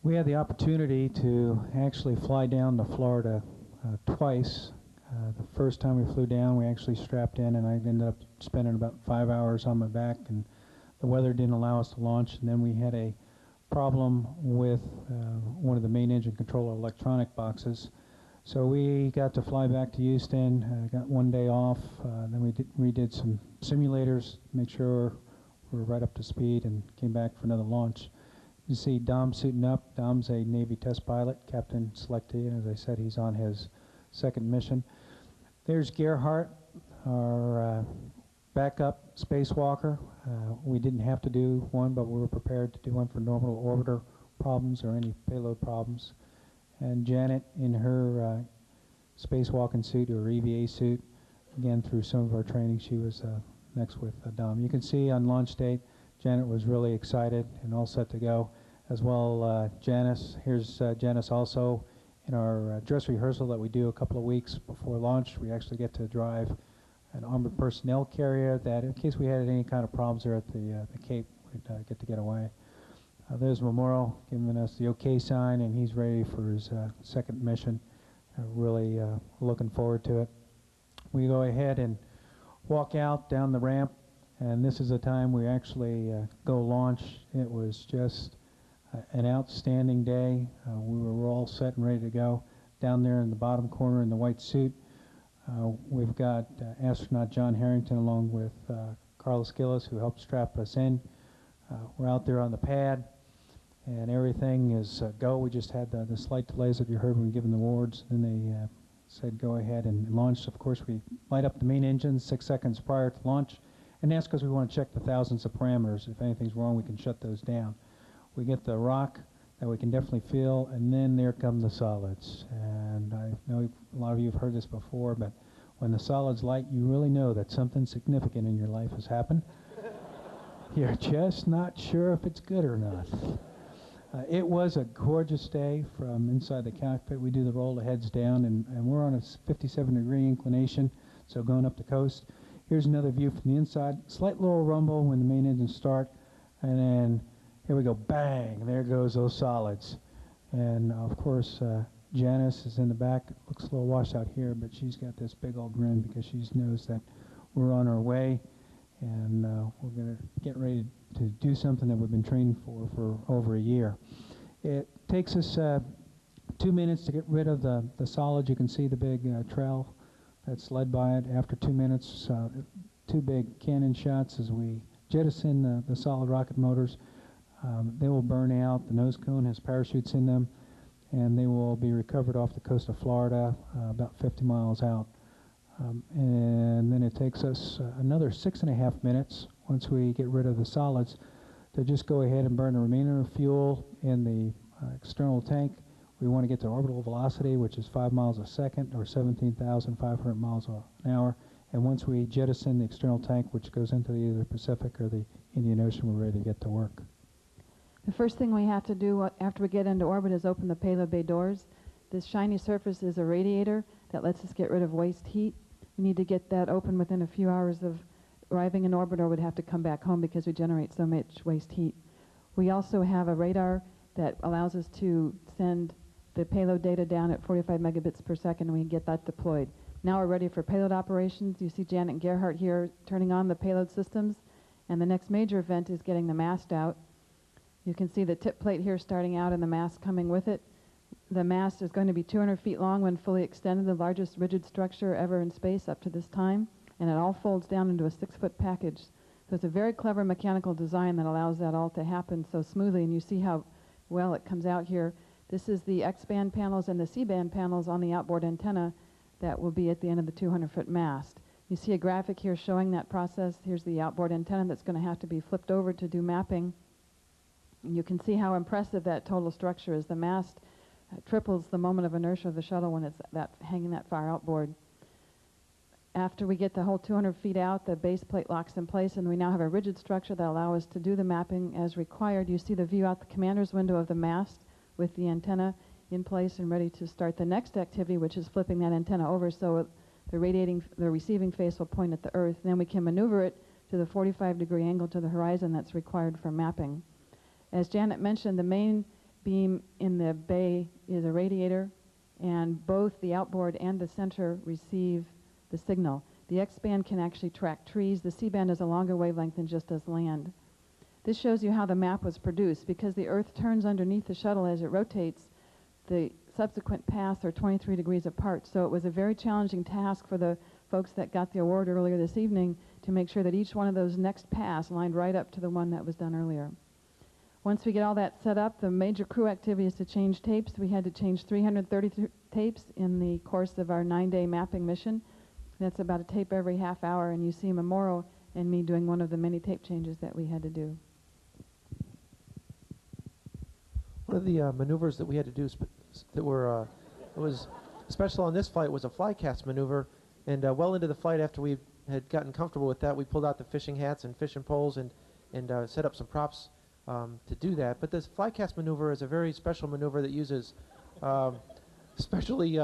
We had the opportunity to actually fly down to Florida twice. The first time we flew down, we actually strapped in, and I ended up spending about 5 hours on my back, and the weather didn't allow us to launch. And then we had a problem with one of the main engine controller electronic boxes. So we got to fly back to Houston, got 1 day off, then we redid some simulators, make sure we're right up to speed, and came back for another launch. You see Dom suiting up. Dom's a Navy test pilot, captain selectee, and as I said, he's on his second mission. There's Gerhardt, our backup spacewalker. We didn't have to do one, but we were prepared to do one for normal orbiter problems or any payload problems. And Janet in her spacewalking suit, or EVA suit, again through some of our training, she was next with Dom. You can see on launch date, Janet was really excited and all set to go. As well, Janice. Here's Janice also in our dress rehearsal that we do a couple of weeks before launch. We actually get to drive an armored personnel carrier that, in case we had any kind of problems there at the Cape, we'd get away. There's Memorial giving us the okay sign, and he's ready for his second mission. Really looking forward to it. We go ahead and walk out down the ramp, and this is the time we actually go launch. It was just an outstanding day. We were all set and ready to go. Down there in the bottom corner in the white suit, we've got astronaut John Harrington along with Carlos Gillis, who helped strap us in. We're out there on the pad, and everything is go. We just had the slight delays that you heard when given the awards. Then they said go ahead and launch. Of course, we light up the main engine 6 seconds prior to launch, and that's because we want to check the thousands of parameters. If anything's wrong, we can shut those down. We get the rock that we can definitely feel, and then there come the solids. And I know a lot of you have heard this before, but when the solids light, you really know that something significant in your life has happened. You're just not sure if it's good or not. It was a gorgeous day from inside the cockpit. We do the roll the heads down, and we're on a 57-degree inclination, so going up the coast. Here's another view from the inside. Slight little rumble when the main engines start, and then here we go, bang, there goes those solids. And of course, Janice is in the back. Looks a little washed out here, but she's got this big old grin because she knows that we're on our way, and we're going to get ready to do something that we've been training for over a year. It takes us 2 minutes to get rid of the solids. You can see the big trail that's led by it. After 2 minutes, 2 big cannon shots as we jettison the solid rocket motors. They will burn out. The nose cone has parachutes in them, and they will be recovered off the coast of Florida, about 50 miles out. And then it takes us another 6.5 minutes, once we get rid of the solids, to just go ahead and burn the remainder of fuel in the external tank. We want to get to orbital velocity, which is 5 miles a second, or 17,500 miles an hour. And once we jettison the external tank, which goes into either the Pacific or the Indian Ocean, we're ready to get to work. The first thing we have to do after we get into orbit is open the payload bay doors. This shiny surface is a radiator that lets us get rid of waste heat. We need to get that open within a few hours of arriving in orbit, or we'd have to come back home because we generate so much waste heat. We also have a radar that allows us to send the payload data down at 45 megabits per second, and we can get that deployed. Now we're ready for payload operations. You see Janet and Gerhardt here turning on the payload systems, and the next major event is getting the mast out. You can see the tip plate here starting out and the mast coming with it. The mast is going to be 200 feet long when fully extended, the largest rigid structure ever in space up to this time, and it all folds down into a 6-foot package. So it's a very clever mechanical design that allows that all to happen so smoothly, and you see how well it comes out here. This is the X-band panels and the C-band panels on the outboard antenna that will be at the end of the 200-foot mast. You see a graphic here showing that process. Here's the outboard antenna that's going to have to be flipped over to do mapping. You can see how impressive that total structure is. The mast triples the moment of inertia of the shuttle when it's hanging that far outboard. After we get the whole 200 feet out, the base plate locks in place, and we now have a rigid structure that allows us to do the mapping as required. You see the view out the commander's window of the mast with the antenna in place and ready to start the next activity, which is flipping that antenna over so the receiving face will point at the Earth. And then we can maneuver it to the 45-degree angle to the horizon that's required for mapping. As Janet mentioned, the main beam in the bay is a radiator, and both the outboard and the center receive the signal. The X-band can actually track trees. The C-band is a longer wavelength than just does land. This shows you how the map was produced. Because the Earth turns underneath the shuttle as it rotates, the subsequent paths are 23 degrees apart. So it was a very challenging task for the folks that got the award earlier this evening to make sure that each one of those next paths lined right up to the one that was done earlier. Once we get all that set up, the major crew activity is to change tapes. We had to change 330 tapes in the course of our 9-day mapping mission. That's about a tape every half hour, and you see Memoro and me doing one of the many tape changes that we had to do. One of the maneuvers that we had to do that were was special on this flight was a flycast maneuver, and well into the flight after we had gotten comfortable with that, we pulled out the fishing hats and fishing poles and set up some props to do that. But this flycast maneuver is a very special maneuver that uses specially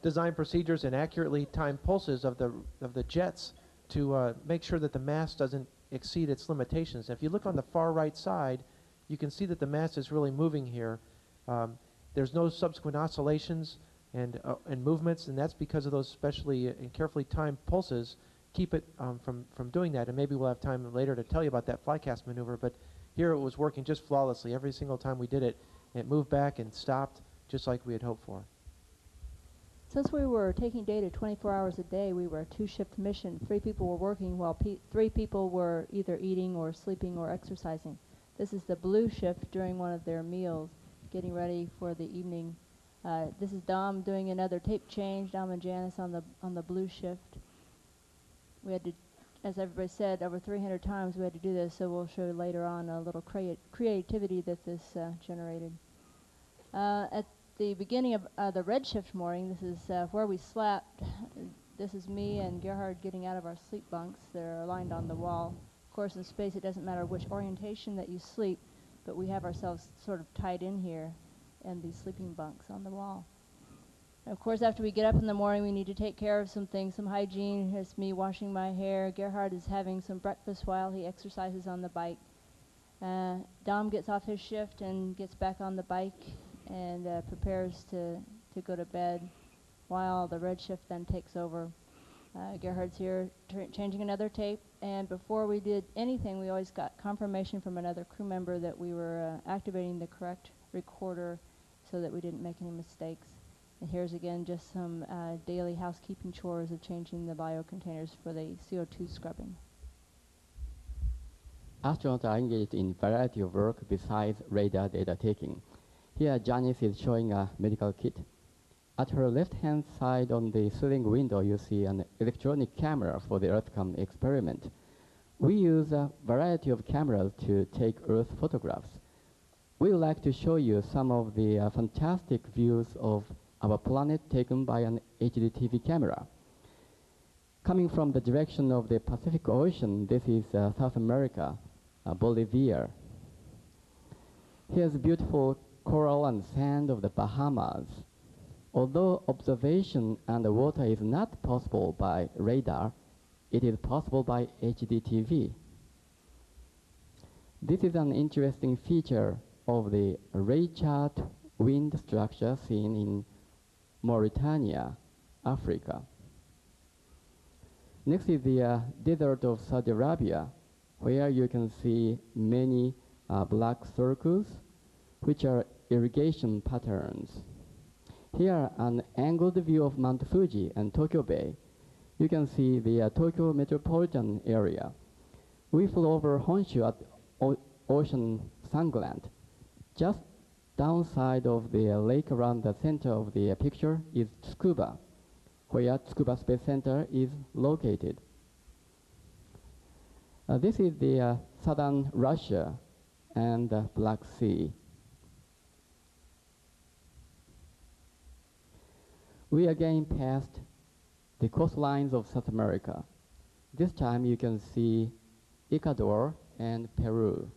designed procedures and accurately timed pulses of the jets to make sure that the mast doesn't exceed its limitations. If you look on the far right side, you can see that the mast is really moving here. There's no subsequent oscillations and movements, and that's because of those specially and carefully timed pulses keep it from doing that. And maybe we'll have time later to tell you about that flycast maneuver, but here it was working just flawlessly. Every single time we did it, it moved back and stopped just like we had hoped for. Since we were taking data 24 hours a day, we were a 2-shift mission. 3 people were working while 3 people were either eating or sleeping or exercising. This is the blue shift during one of their meals, getting ready for the evening. This is Dom doing another tape change, Dom and Janice on the blue shift. We had to, as everybody said, over 300 times we had to do this, so we'll show later on a little creativity that this generated. At the beginning of the red shift morning, this is where we slept. This is me and Gerhard getting out of our sleep bunks. They're aligned on the wall. Of course, in space, it doesn't matter which orientation that you sleep, but we have ourselves sort of tied in here and these sleeping bunks on the wall. And of course, after we get up in the morning, we need to take care of some things, some hygiene. Here's me washing my hair. Gerhard is having some breakfast while he exercises on the bike. Dom gets off his shift and gets back on the bike and prepares to go to bed while the red shift then takes over. Gerhard's here changing another tape, and before we did anything, we always got confirmation from another crew member that we were activating the correct recorder so that we didn't make any mistakes. And here's again just some daily housekeeping chores of changing the bio containers for the CO2 scrubbing. Astronauts are engaged in a variety of work besides radar data taking. Here, Janice is showing a medical kit. At her left-hand side on the ceiling window, you see an electronic camera for the EarthCam experiment. We use a variety of cameras to take Earth photographs. We would like to show you some of the fantastic views of our planet taken by an HDTV camera. Coming from the direction of the Pacific Ocean, this is South America, Bolivia. Here's beautiful coral and sand of the Bahamas. Although observation underwater is not possible by radar, it is possible by HDTV. This is an interesting feature of the ray chart wind structure seen in Mauritania, Africa. Next is the desert of Saudi Arabia, where you can see many black circles, which are irrigation patterns. Here, an angled view of Mount Fuji and Tokyo Bay. You can see the Tokyo metropolitan area. We flew over Honshu at Ocean Sangland. Just downside of the lake around the center of the picture is Tsukuba, where Tsukuba Space Center is located. This is the southern Russia and the Black Sea. We again passed the coastlines of South America. This time you can see Ecuador and Peru.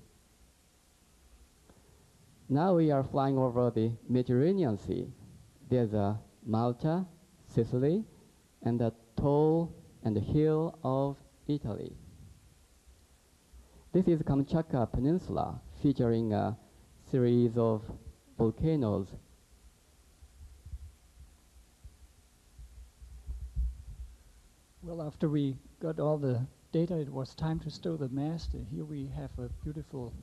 Now we are flying over the Mediterranean Sea. There's Malta, Sicily, and the toll and the hill of Italy. This is Kamchatka Peninsula, featuring a series of volcanoes. Well, after we got all the data, it was time to stow the mast. Here we have a beautiful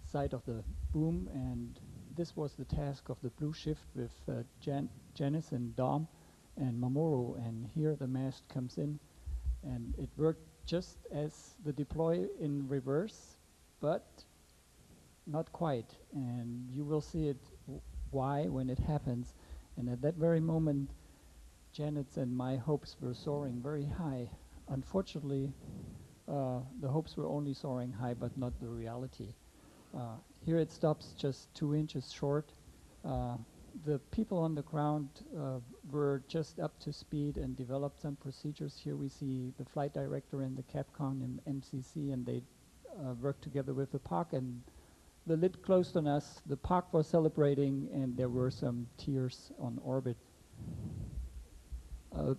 sight of the boom, and this was the task of the blue shift with Janice and Dom and Mamoru, and here the mast comes in, and it worked just as the deploy in reverse, but not quite, and you will see it why when it happens. And at that very moment, Janet's and my hopes were soaring very high. Unfortunately, the hopes were only soaring high, but not the reality. Here it stops just 2 inches short. The people on the ground were just up to speed and developed some procedures. Here we see the flight director and the Capcom and MCC, and they worked together with the POC, and the lid closed on us. The POC was celebrating, and there were some tears on orbit.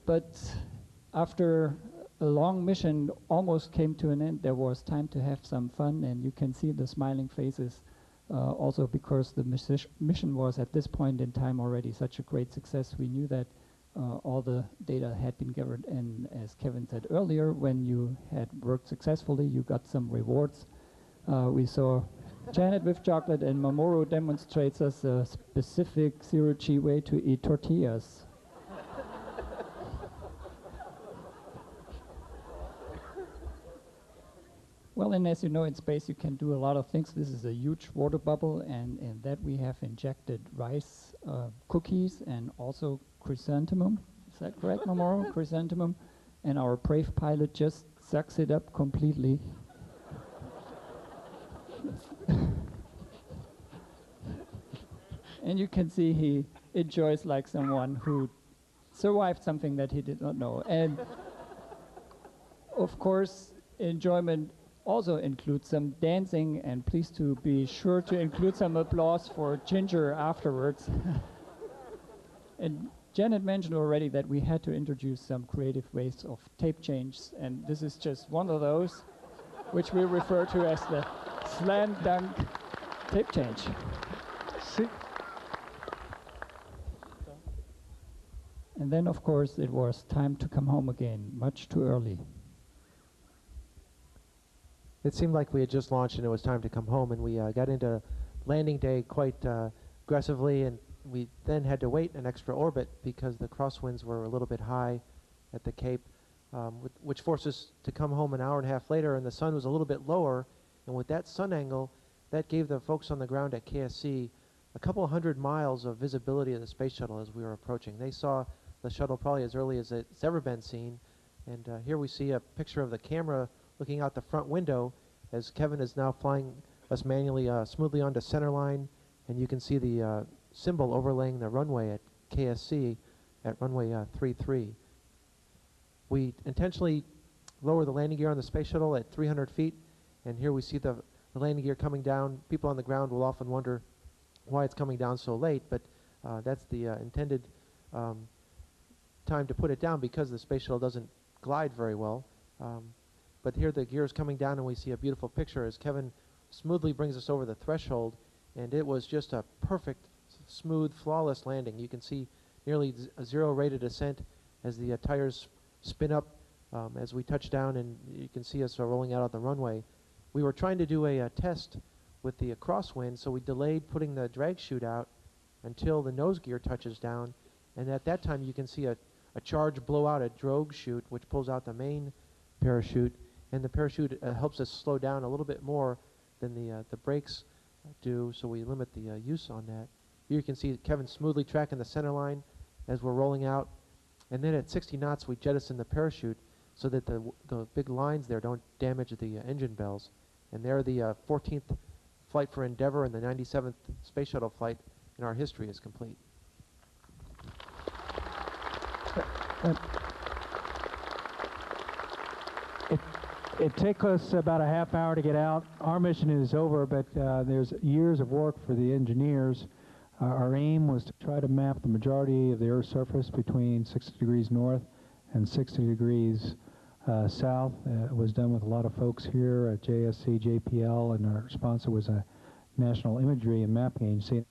But after a long mission almost came to an end, there was time to have some fun, and you can see the smiling faces also because the mission was at this point in time already such a great success. We knew that all the data had been gathered, and as Kevin said earlier, when you had worked successfully, you got some rewards. We saw Janet with chocolate, and Mamoru demonstrates us a specific zero-G way to eat tortillas. Well, and as you know, in space you can do a lot of things. This is a huge water bubble, and in that we have injected rice cookies and also chrysanthemum. Is that correct, Mamoru? Chrysanthemum. And our brave pilot just sucks it up completely. And you can see he enjoys like someone who survived something that he did not know. And of course, enjoyment also includes some dancing, and please to be sure to include some applause for Ginger afterwards. And Janet mentioned already that we had to introduce some creative ways of tape changes, and this is just one of those, which we refer to as the slam dunk tape change. See? And then, of course, it was time to come home again, much too early. It seemed like we had just launched and it was time to come home, and we got into landing day quite aggressively, and we then had to wait an extra orbit because the crosswinds were a little bit high at the Cape, which forced us to come home an hour and a half later, and the sun was a little bit lower, and with that sun angle, that gave the folks on the ground at KSC a couple 100 miles of visibility of the space shuttle as we were approaching. They saw the shuttle probably as early as it's ever been seen, and here we see a picture of the camera looking out the front window as Kevin is now flying us manually smoothly onto centerline, and you can see the symbol overlaying the runway at KSC at runway 33. We intentionally lower the landing gear on the space shuttle at 300 feet, and here we see the landing gear coming down. People on the ground will often wonder why it's coming down so late, but that's the intended time to put it down because the space shuttle doesn't glide very well. But here the gear is coming down, and we see a beautiful picture as Kevin smoothly brings us over the threshold, and it was just a perfect, smooth, flawless landing. You can see nearly a zero rate of descent as the tires spin up as we touch down, and you can see us rolling out on the runway. We were trying to do a test with the crosswind, so we delayed putting the drag chute out until the nose gear touches down, and at that time you can see a charge blow out a drogue chute, which pulls out the main parachute, and the parachute helps us slow down a little bit more than the brakes do, so we limit the use on that. Here you can see Kevin smoothly tracking the center line as we're rolling out, and then at 60 knots we jettison the parachute so that the big lines there don't damage the engine bells. And there the 14th flight for Endeavour and the 97th space shuttle flight in our history is complete. It took us about a half hour to get out. Our mission is over, but there's years of work for the engineers. Our aim was to try to map the majority of the Earth's surface between 60 degrees north and 60 degrees south. It was done with a lot of folks here at JSC, JPL, and our sponsor was a National Imagery and Mapping Agency.